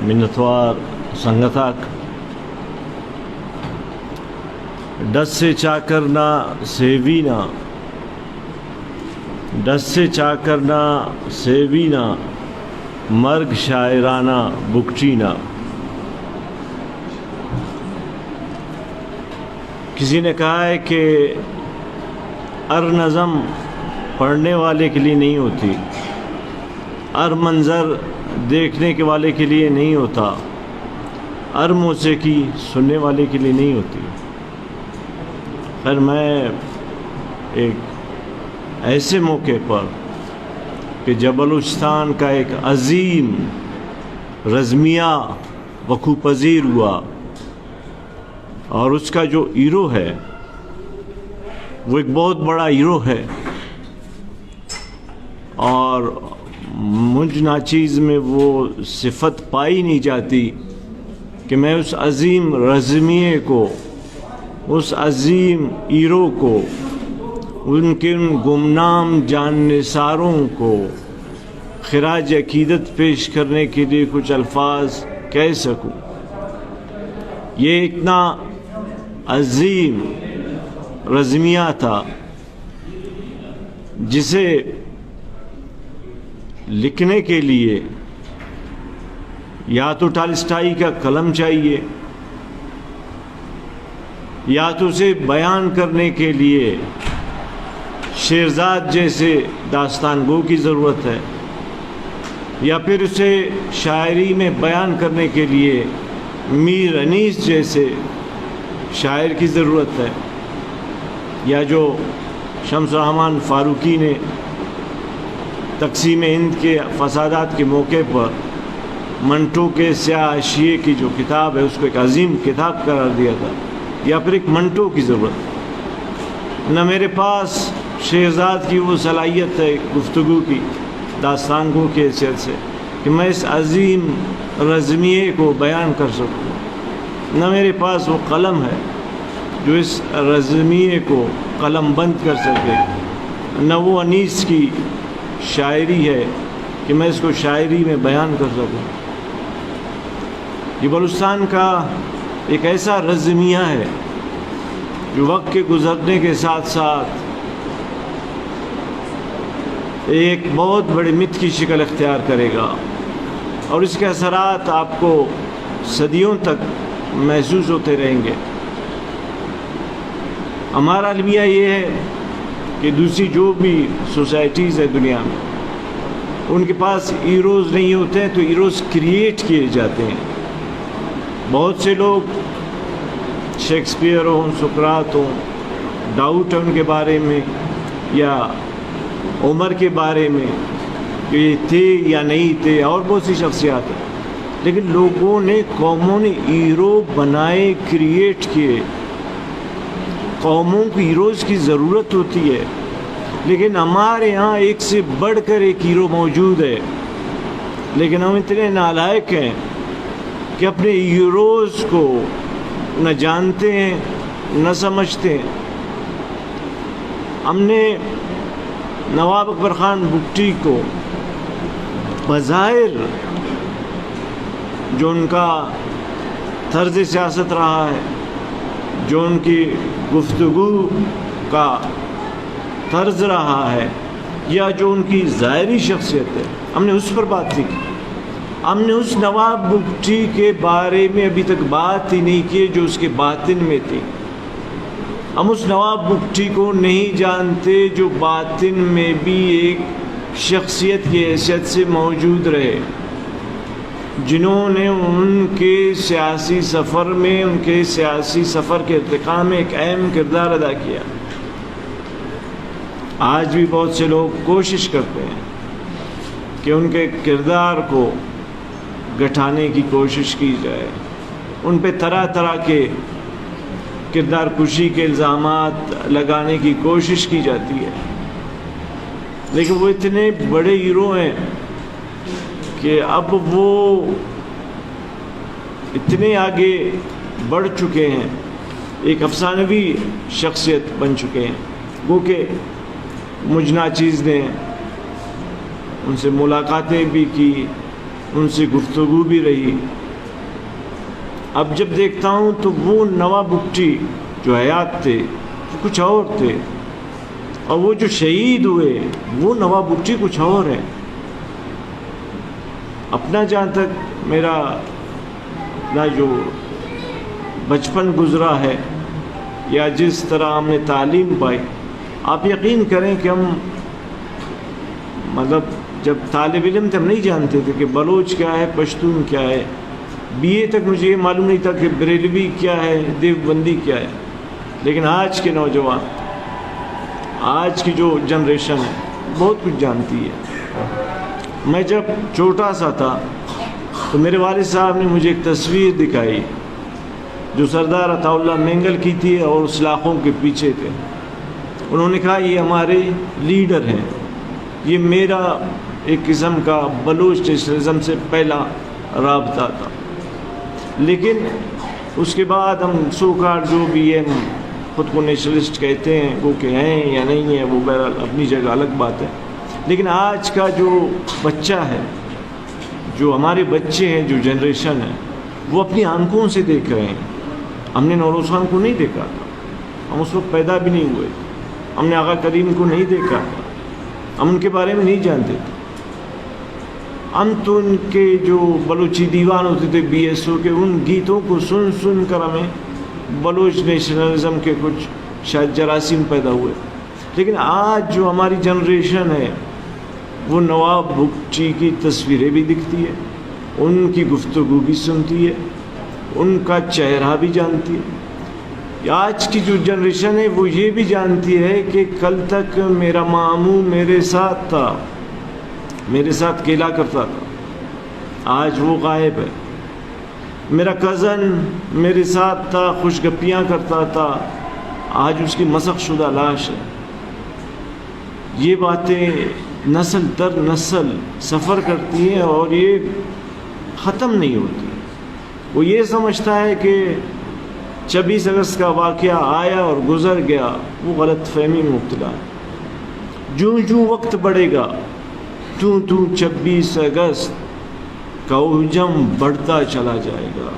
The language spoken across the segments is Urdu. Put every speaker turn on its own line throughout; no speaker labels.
minnatwar sangatak. دست سے چاکر نہ سیوی نہ، دست سے چاکر نہ سیوی نہ، مرگ شاعرانہ بکچی نہ۔ کسی نے کہا ہے کہ ہر نظم پڑھنے والے کے لیے نہیں ہوتی، ہر منظر دیکھنے کے والے کے لیے نہیں ہوتا، ہر موسیقی سننے والے کے لیے نہیں ہوتی۔ خیر میں ایک ایسے موقع پر کہ جب بلوچستان کا ایک عظیم رزمیہ وقوع پذیر ہوا اور اس کا جو ہیرو ہے وہ ایک بہت بڑا ہیرو ہے، اور مجھ ناچیز میں وہ صفت پائی نہیں جاتی کہ میں اس عظیم رزمیے کو، اس عظیم ہیرو کو، ان کے ان گمنام جانثاروں کو خراج عقیدت پیش کرنے کے لیے کچھ الفاظ کہہ سکوں۔ یہ اتنا عظیم رزمیہ تھا جسے لکھنے کے لیے یا تو ٹالسٹائی کا قلم چاہیے، یا تو اسے بیان کرنے کے لیے شیرزاد جیسے داستان گو کی ضرورت ہے، یا پھر اسے شاعری میں بیان کرنے کے لیے میر انیس جیسے شاعر کی ضرورت ہے، یا جو شمس الرحمن فاروقی نے تقسیم ہند کے فسادات کے موقع پر منٹو کے سیاہ حاشیے کی جو کتاب ہے اس کو ایک عظیم کتاب قرار دیا تھا، یا پھر ایک منٹو کی ضرورت۔ نہ میرے پاس شہزاد کی وہ صلاحیت ہے گفتگو کی، داستان گو کی حیثیت سے، کہ میں اس عظیم رزمیے کو بیان کر سکوں، نہ میرے پاس وہ قلم ہے جو اس رزمیے کو قلم بند کر سکے، نہ وہ انیس کی شاعری ہے کہ میں اس کو شاعری میں بیان کر سکوں۔ یہ بلوچستان کا ایک ایسا رزمیہ ہے جو وقت کے گزرنے کے ساتھ ساتھ ایک بہت بڑے مت کی شکل اختیار کرے گا، اور اس کے اثرات آپ کو صدیوں تک محسوس ہوتے رہیں گے۔ ہمارا المیہ یہ ہے کہ دوسری جو بھی سوسائٹیز ہے دنیا میں، ان کے پاس ہیروز نہیں ہوتے ہیں تو ہیروز کریٹ کیے جاتے ہیں۔ بہت سے لوگ شیکسپیئر ہوں، سقراط ہوں، ڈاؤٹ ہے ان کے بارے میں، یا عمر کے بارے میں کہ یہ تھے یا نہیں تھے، اور بہت سی شخصیات ہیں، لیکن لوگوں نے، قوموں نے ہیرو بنائے، کریٹ کیے۔ قوموں کو ہیروز کی ضرورت ہوتی ہے، لیکن ہمارے ہاں ایک سے بڑھ کر ایک ہیرو موجود ہے، لیکن ہم اتنے نالائق ہیں کہ اپنے ہیروز کو نہ جانتے ہیں نہ سمجھتے ہیں۔ ہم نے نواب اکبر خان بگٹی کو بظاہر جو ان کا طرز سیاست رہا ہے، جو ان کی گفتگو کا طرز رہا ہے، یا جو ان کی ظاہری شخصیت ہے، ہم نے اس پر بات نہیں کی۔ ہم نے اس نواب بگٹی کے بارے میں ابھی تک بات ہی نہیں کی جو اس کے باطن میں تھی۔ ہم اس نواب بگٹی کو نہیں جانتے جو باطن میں بھی ایک شخصیت کی حیثیت سے موجود رہے، جنہوں نے ان کے سیاسی سفر میں، ان کے سیاسی سفر کے ارتقاء میں ایک اہم کردار ادا کیا۔ آج بھی بہت سے لوگ کوشش کرتے ہیں کہ ان کے کردار کو گٹھانے کی کوشش کی جائے، ان پہ طرح طرح کے کردار کشی کے الزامات لگانے کی کوشش کی جاتی ہے، لیکن وہ اتنے بڑے ہیرو ہیں کہ اب وہ اتنے آگے بڑھ چکے ہیں، ایک افسانوی شخصیت بن چکے ہیں۔ وہ کہ مجھ ناچیز نے ان سے ملاقاتیں بھی کی، ان سے گفتگو بھی رہی. اب جب دیکھتا ہوں تو وہ نواب بگٹی جو حیات تھے وہ کچھ اور تھے، اور وہ جو شہید ہوئے وہ نواب بگٹی کچھ اور ہے. اپنا جہاں تک میرا اپنا جو بچپن گزرا ہے یا جس طرح ہم نے تعلیم پائی، آپ یقین کریں کہ ہم مطلب جب طالب علم تھے ہم نہیں جانتے تھے کہ بلوچ کیا ہے، پشتون کیا ہے. بی اے تک مجھے یہ معلوم نہیں تھا کہ بریلوی کیا ہے، دیوبندی کیا ہے. لیکن آج کے نوجوان، آج کی جو جنریشن ہے بہت کچھ جانتی ہے. میں جب چھوٹا سا تھا تو میرے والد صاحب نے مجھے ایک تصویر دکھائی جو سردار عطا اللہ مینگل کی تھی اور اس لاکھوں کے پیچھے تھے. انہوں نے کہا یہ ہمارے لیڈر ہیں. یہ میرا ایک قسم کا بلوچ نیشنلزم سے پہلا رابطہ تھا. لیکن اس کے بعد ہم سوکار جو بھی ہے خود کو نیشنلسٹ کہتے ہیں، وہ کہ ہیں یا نہیں ہیں وہ بہرحال اپنی جگہ الگ بات ہے. لیکن آج کا جو بچہ ہے، جو ہمارے بچے ہیں، جو جنریشن ہے، وہ اپنی آنکھوں سے دیکھ رہے ہیں. ہم نے نوروز خان کو نہیں دیکھا تھا، ہم اس وقت پیدا بھی نہیں ہوئے. ہم نے آغا کریم کو نہیں دیکھا تھا، ہم ان کے بارے میں نہیں جانتے تھے. ہم تو ان کے جو بلوچی دیوان ہوتے تھے بی ایس او کے، ان گیتوں کو سن سن کر ہمیں بلوچ نیشنلزم کے کچھ شاید جراثیم پیدا ہوئے. لیکن آج جو ہماری جنریشن ہے وہ نواب بگٹی کی تصویریں بھی دکھتی ہے، ان کی گفتگو بھی سنتی ہے، ان کا چہرہ بھی جانتی ہے. آج کی جو جنریشن ہے وہ یہ بھی جانتی ہے کہ کل تک میرا ماموں میرے ساتھ تھا، میرے ساتھ کھیلا کرتا تھا، آج وہ غائب ہے. میرا کزن میرے ساتھ تھا، خوش گپیاں کرتا تھا، آج اس کی مسخ شدہ لاش ہے. یہ باتیں نسل در نسل سفر کرتی ہیں اور یہ ختم نہیں ہوتی. وہ یہ سمجھتا ہے کہ 26 اگست کا واقعہ آیا اور گزر گیا، وہ غلط فہمی میں مبتلا ہے. جوں جوں وقت بڑھے گا توں 26 اگست کا حجم بڑھتا چلا جائے گا.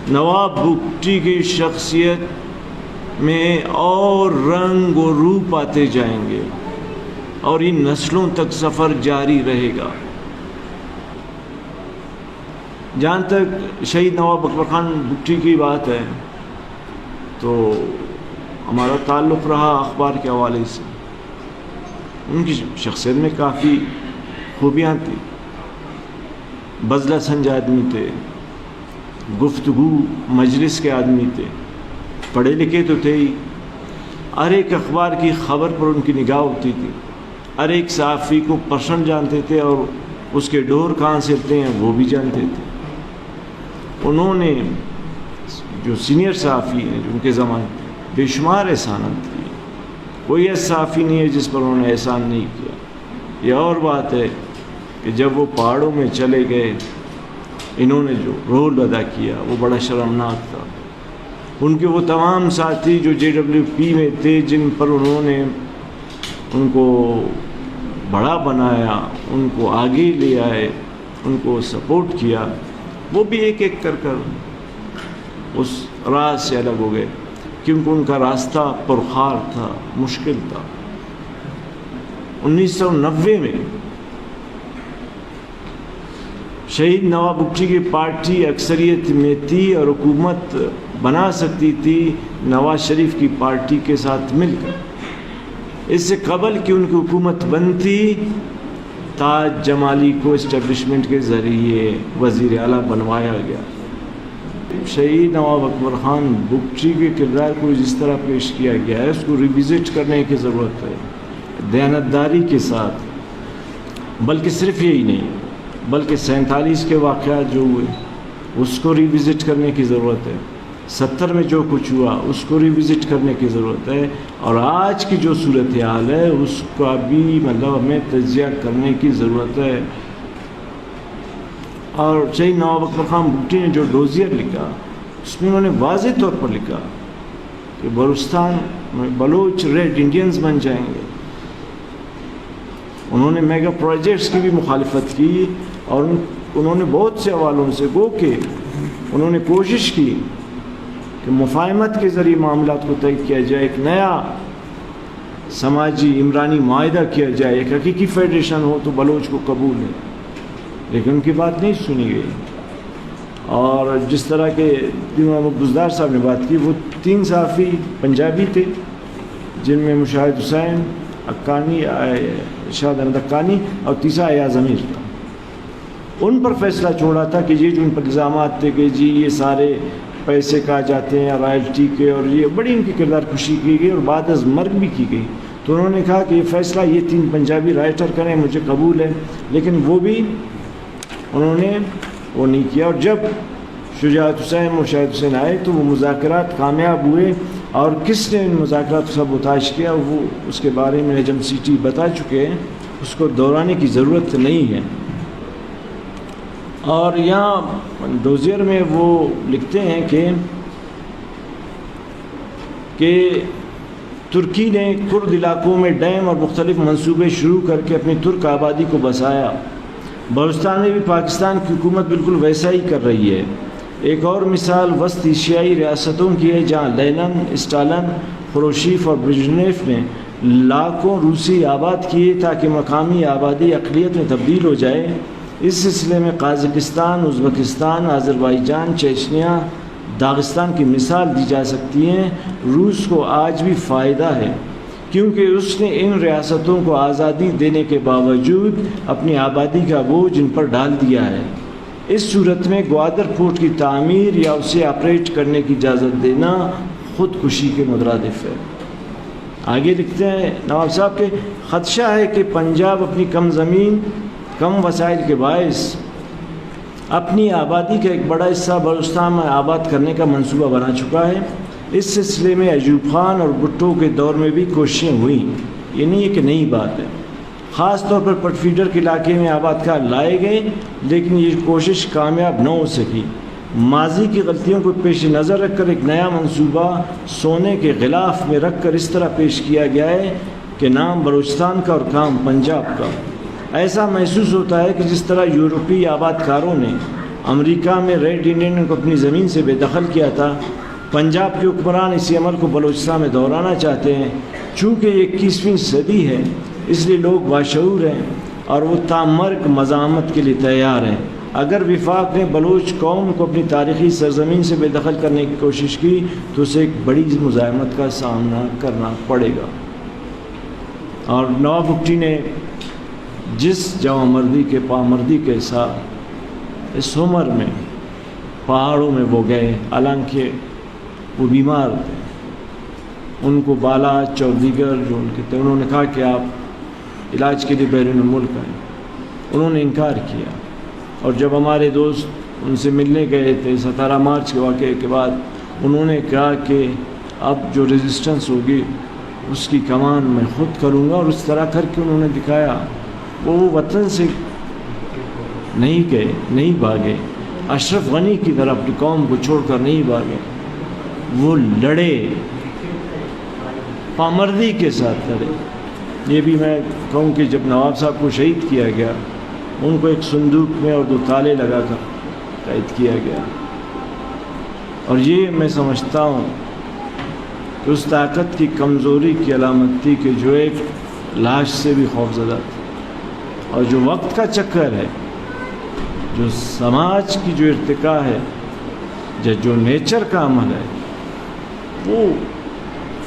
نواب بگٹی کی شخصیت میں اور رنگ و روپ آتے جائیں گے اور ان نسلوں تک سفر جاری رہے گا. جہاں تک شہید نواب اکبر خان بگٹی کی بات ہے تو ہمارا تعلق رہا اخبار کے حوالے سے. ان کی شخصیت میں کافی خوبیاں تھیں. بزلہ سنج آدمی تھے، گفتگو مجلس کے آدمی تھے، پڑھے لکھے تو تھے ہی. ہر ایک اخبار کی خبر پر ان کی نگاہ ہوتی تھی. ہر ایک صحافی کو پرسن جانتے تھے اور اس کے ڈور کہاں سے ہوتے ہیں وہ بھی جانتے تھے. انہوں نے جو سینئر صحافی ہیں جو ان کے زمانے بے شمار احسانات کیے. کوئی ایسا صحافی نہیں ہے جس پر انہوں نے احسان نہیں کیا. یہ اور بات ہے کہ جب وہ پہاڑوں میں چلے گئے انہوں نے جو رول ادا کیا وہ بڑا شرمناک تھا. ان کے وہ تمام ساتھی جو JWP میں تھے جن پر انہوں نے ان کو بڑا بنایا، ان کو آگے لے آئے، ان کو سپورٹ کیا، وہ بھی ایک ایک کر اس راہ سے الگ ہو گئے کیونکہ ان کا راستہ پرخار تھا، مشکل تھا. 1990 میں شہید نواب بگٹی کی پارٹی اکثریت میں تھی اور حکومت بنا سکتی تھی نواز شریف کی پارٹی کے ساتھ مل کر. اس سے قبل کہ ان کی حکومت بنتی، تاج جمالی کو اسٹیبلشمنٹ کے ذریعے وزیر اعلیٰ بنوایا گیا. شہید نواب اکبر خان بگٹی کے کردار کو جس طرح پیش کیا گیا ہے اس کو ریوزٹ کرنے کی ضرورت ہے دیانتداری کے ساتھ. بلکہ صرف یہی نہیں بلکہ 47 کے واقعات جو ہوئے اس کو ریوزٹ کرنے کی ضرورت ہے. 70 میں جو کچھ ہوا اس کو ریوزٹ کرنے کی ضرورت ہے. اور آج کی جو صورتحال ہے اس کا بھی ہمیں تجزیہ کرنے کی ضرورت ہے. اور شہید نواب اکبر خان بگٹی نے جو ڈوزیئر لکھا اس میں انہوں نے واضح طور پر لکھا کہ بلوچستان میں بلوچ ریڈ انڈینز بن جائیں گے. انہوں نے میگا پروجیکٹس کی بھی مخالفت کی اور انہوں نے بہت سے حوالوں سے گو کہ انہوں نے کوشش کی کہ مفاہمت کے ذریعے معاملات کو طے کیا جائے، ایک نیا سماجی عمرانی معاہدہ کیا جائے، ایک حقیقی فیڈریشن ہو تو بلوچ کو قبول ہے، لیکن ان کی بات نہیں سنی گئی۔ اور جس طرح کے محمد بزدار صاحب نے بات کی، وہ 3 صحافی پنجابی تھے جن میں مشاہد حسین حقانی، شاہد احمد حقانی اور تیسرا ایاز امیر تھا۔ ان پر فیصلہ چھوڑا تھا کہ یہ جو ان پر الزامات تھے کہ جی یہ سارے پیسے کہا جاتے ہیں رائلٹی کے، اور یہ بڑی ان کی کردار کشی کی گئی اور بعد از مرگ بھی کی گئی، تو انہوں نے کہا کہ یہ فیصلہ یہ 3 پنجابی رائٹر کریں، مجھے قبول ہے، لیکن وہ بھی انہوں نے وہ نہیں کیا۔ اور جب شجاعت حسین مشاہد حسین آئے تو وہ مذاکرات کامیاب ہوئے، اور کس نے ان مذاکرات کو سبوتاش کیا وہ اس کے بارے میں نجم سیٹھی بتا چکے ہیں، اس کو دہرانے کی ضرورت نہیں ہے۔ اور یہاں ڈوزیر میں وہ لکھتے ہیں کہ ترکی نے کرد علاقوں میں ڈیم اور مختلف منصوبے شروع کر کے اپنی ترک آبادی کو بسایا۔ بلوچستان میں بھی پاکستان کی حکومت بالکل ویسا ہی کر رہی ہے۔ ایک اور مثال وسط ایشیائی ریاستوں کی ہے، جہاں لینن، اسٹالن، خروشیف اور برژنیف نے لاکھوں روسی آباد کیے تاکہ مقامی آبادی اقلیت میں تبدیل ہو جائے۔ اس سلسلے میں Kazakhstan, Uzbekistan, Azerbaijan, Chechnya, Dagestan کی مثال دی جا سکتی ہیں۔ روس کو آج بھی فائدہ ہے کیونکہ اس نے ان ریاستوں کو آزادی دینے کے باوجود اپنی آبادی کا بوجھ ان پر ڈال دیا ہے۔ اس صورت میں گوادر پورٹ کی تعمیر یا اسے آپریٹ کرنے کی اجازت دینا خودکشی کے مترادف ہے۔ آگے لکھتے ہیں نواب صاحب کہ خدشہ ہے کہ پنجاب اپنی کم زمین، کم وسائل کے باعث اپنی آبادی کا ایک بڑا حصہ بلوچستان میں آباد کرنے کا منصوبہ بنا چکا ہے۔ اس سلسلے میں ایوب خان اور بھٹو کے دور میں بھی کوششیں ہوئیں، یہ نہیں ہے کہ نئی بات ہے۔ خاص طور پر پٹ فیڈر کے علاقے میں آباد کار لائے گئے، لیکن یہ کوشش کامیاب نہ ہو سکی۔ ماضی کی غلطیوں کو پیش نظر رکھ کر ایک نیا منصوبہ سونے کے غلاف میں رکھ کر اس طرح پیش کیا گیا ہے کہ نام بلوچستان کا اور کام پنجاب کا۔ ایسا محسوس ہوتا ہے کہ جس طرح یورپی آباد کاروں نے امریکہ میں ریڈ انڈین کو اپنی زمین سے بے دخل کیا تھا، پنجاب کے حکمران اسی عمل کو بلوچستان میں دہرانا چاہتے ہیں۔ چونکہ یہ 21ویں صدی ہے اس لیے لوگ باشعور ہیں اور وہ تامرگ مزاحمت کے لیے تیار ہیں۔ اگر وفاق نے بلوچ قوم کو اپنی تاریخی سرزمین سے بے دخل کرنے کی کوشش کی تو اسے ایک بڑی مزاحمت کا سامنا کرنا پڑے گا۔ اور نواب بگٹی نے جس جوان مردی کے پامردی کے ساتھ اس عمر میں پہاڑوں میں وہ گئے، حالانکہ وہ بیمار تھے، ان کو بالاچ اور دیگر جو ان کے تھے، انہوں نے کہا کہ آپ علاج کے لیے بیرون ملک آئیں، انہوں نے انکار کیا۔ اور جب ہمارے دوست ان سے ملنے گئے تھے 17 مارچ کے واقعے کے بعد، انہوں نے کہا کہ اب جو ریزسٹنس ہوگی اس کی کمان میں خود کروں گا، اور اس طرح کر کے انہوں نے دکھایا۔ وہ وطن سے نہیں گئے، نہیں بھاگے، اشرف غنی کی طرح اپنی قوم کو چھوڑ کر نہیں بھاگے، وہ لڑے، پامردی کے ساتھ لڑے۔ یہ بھی میں کہوں کہ جب نواب صاحب کو شہید کیا گیا، ان کو ایک صندوق میں اور 2 تالے لگا کر قید کیا گیا، اور یہ میں سمجھتا ہوں کہ اس طاقت کی کمزوری کی علامت تھی کہ جو ایک لاش سے بھی خوفزدہ تھی، اور جو وقت کا چکر ہے، جو سماج کی جو ارتقاء ہے، جو نیچر کا عمل ہے، وہ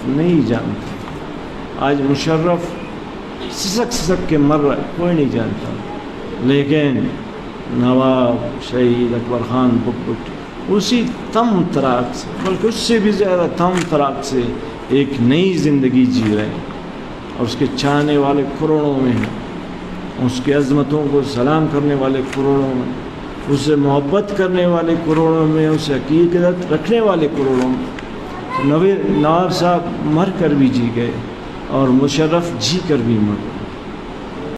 نہیں جانتا۔ آج مشرف سسک کے مر رہا ہے، کوئی نہیں جانتا، لیکن نواب شہید اکبر خان بگٹی اسی تم تراک سے، بلکہ اس سے بھی زیادہ تم تراک سے ایک نئی زندگی جی رہے ہیں، اور اس کے چاہنے والے کروڑوں میں ہیں، اس کی عظمتوں کو سلام کرنے والے کروڑوں میں، اسے محبت کرنے والے کروڑوں میں، اسے عقیدت رکھنے والے کروڑوں میں۔ نواب صاحب مر کر بھی جی گئے اور مشرف جی کر بھی مر گئے۔